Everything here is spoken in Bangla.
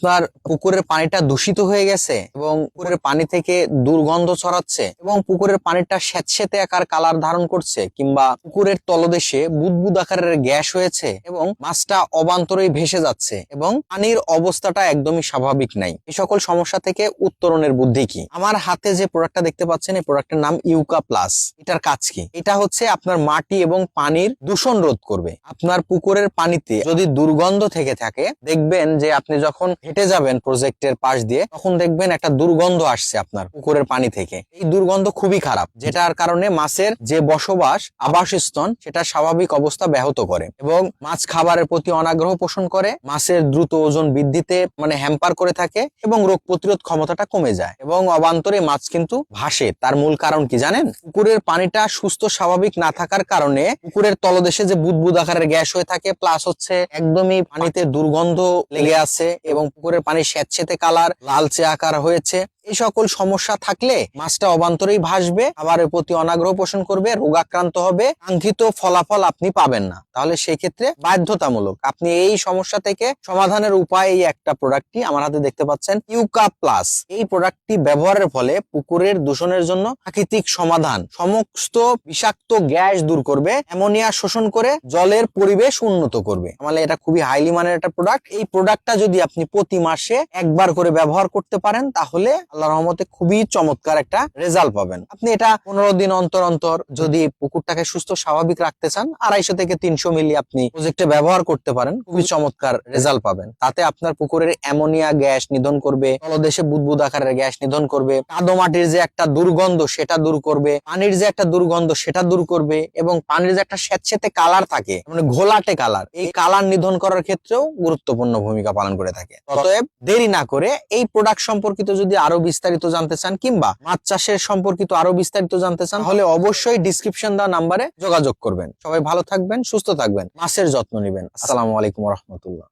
আপনার পুকুরের পানিটা দূষিত হয়ে গেছে এবং পুকুরের পানি থেকে দুর্গন্ধ ছড়াচ্ছে এবং পুকুরের পানিটা স্যাঁতসেঁতে আকার কালার ধারণ করছে, কিংবা পুকুরের তলদেশে বুদবুদ আকারের গ্যাস হয়েছে এবং মাছটা অবান্তরেই ভেসে যাচ্ছে এবং পানির অবস্থাটা একদমই স্বাভাবিক নাই, এই সকল সমস্যা থেকে উত্তরণের বুদ্ধি কি? আমার হাতে যে প্রোডাক্টটা দেখতে পাচ্ছেন, এই প্রোডাক্টের নাম ইউকা প্লাস। এটার কাজ কি? এটা হচ্ছে আপনার মাটি এবং পানির দূষণ রোধ করবে। আপনার পুকুরের পানিতে যদি দুর্গন্ধ থেকে থাকে, দেখবেন যে আপনি যখন হেঁটে যাবেন প্রজেক্টের পাশ দিয়ে, তখন দেখবেন একটা দুর্গন্ধ আসছে আপনার পুকুরের পানি থেকে। এই দুর্গন্ধ খুবই খারাপ, যেটার কারণে মাছের যে বসবাস, আবাসস্থল, সেটা স্বাভাবিক অবস্থা ব্যাহত করে এবং মাছ খাবারের প্রতি অনাগ্রহ পোষণ করে, মাছের দ্রুত ওজন বৃদ্ধিতে হ্যাম্পার করে থাকে এবং রোগ প্রতিরোধ ক্ষমতাটা কমে যায় এবং অবান্তরে মাছ কিন্তু ভাসে। তার মূল কারণ কি জানেন? পুকুরের পানিটা সুস্থ স্বাভাবিক না থাকার কারণে পুকুরের তলদেশে যে বুদবুদ আকারের গ্যাস হয়ে থাকে, প্লাস হচ্ছে একদমই পানিতে দুর্গন্ধ লেগে আছে এবং পুকুরের পানি স্যাঁতসেঁতে কালার, লালচে আকার হয়েছে। এই সকল সমস্যা থাকলে মাছটা অবান্তরেই ভাসবে, খাবারের প্রতি অনাগ্রহ পোষণ করবে, রোগাক্রান্ত হবে, কাঙ্ক্ষিত ফলাফল আপনি পাবেন না। তাহলে সেই ক্ষেত্রে বাধ্যতামূলক আপনি এই সমস্যা থেকে সমাধানের উপায় এই একটা প্রোডাক্টটি আমার হাতে দেখতে পাচ্ছেন, ইউকা প্লাস। এই প্রোডাক্টটি ব্যবহারের ফলে পুকুরের দূষণের জন্য প্রাকৃতিক সমাধান, সমস্ত বিষাক্ত গ্যাস দূর করবে, অ্যামোনিয়া শোষণ করে জলের পরিবেশ উন্নত করবে। মানে এটা খুবই হাইলি মানের একটা প্রোডাক্ট। এই প্রোডাক্টটা যদি আপনি প্রতি মাসে একবার করে ব্যবহার করতে পারেন, তাহলে আল্লাহর রহমতে খুবই চমৎকার একটা রেজাল্ট পাবেন। আপনি এটা 15 দিন অন্তর অন্তর যদি পুকুরটাকে সুস্থ স্বাভাবিক রাখতে চান, 250 থেকে 300 মিলি আপনি প্রজেক্টে ব্যবহার করতে পারেন, খুবই চমৎকার রেজাল্ট পাবেন। তাতে আপনার পুকুরের অ্যামোনিয়া গ্যাস নিধন করবে, তলদেশে বুদবুদ আকারের গ্যাস নিধন করবে, কাদো মাটির যে একটা দুর্গন্ধ সেটা দূর করবে, পানির যে একটা দুর্গন্ধ সেটা দূর করবে এবং পানির যে একটা স্যাঁতসেঁতে কালার থাকে, ঘোলাটে কালার, এই কালার নিধন করার ক্ষেত্রেও গুরুত্বপূর্ণ ভূমিকা পালন করে থাকে। অতএব দেরি না করে এই প্রোডাক্ট সম্পর্কিত যদি আরো বিস্তারিত জানতে চান, কিংবা মাছ চাষের সম্পর্কিত আরো বিস্তারিত জানতে চান, তাহলে অবশ্যই ডিসক্রিপশন দেওয়া নাম্বারে যোগাযোগ করবেন। সবাই ভালো থাকবেন, সুস্থ থাকবেন, মাছের যত্ন নেবেন। আসসালামু আলাইকুম ওয়া রাহমাতুল্লাহ।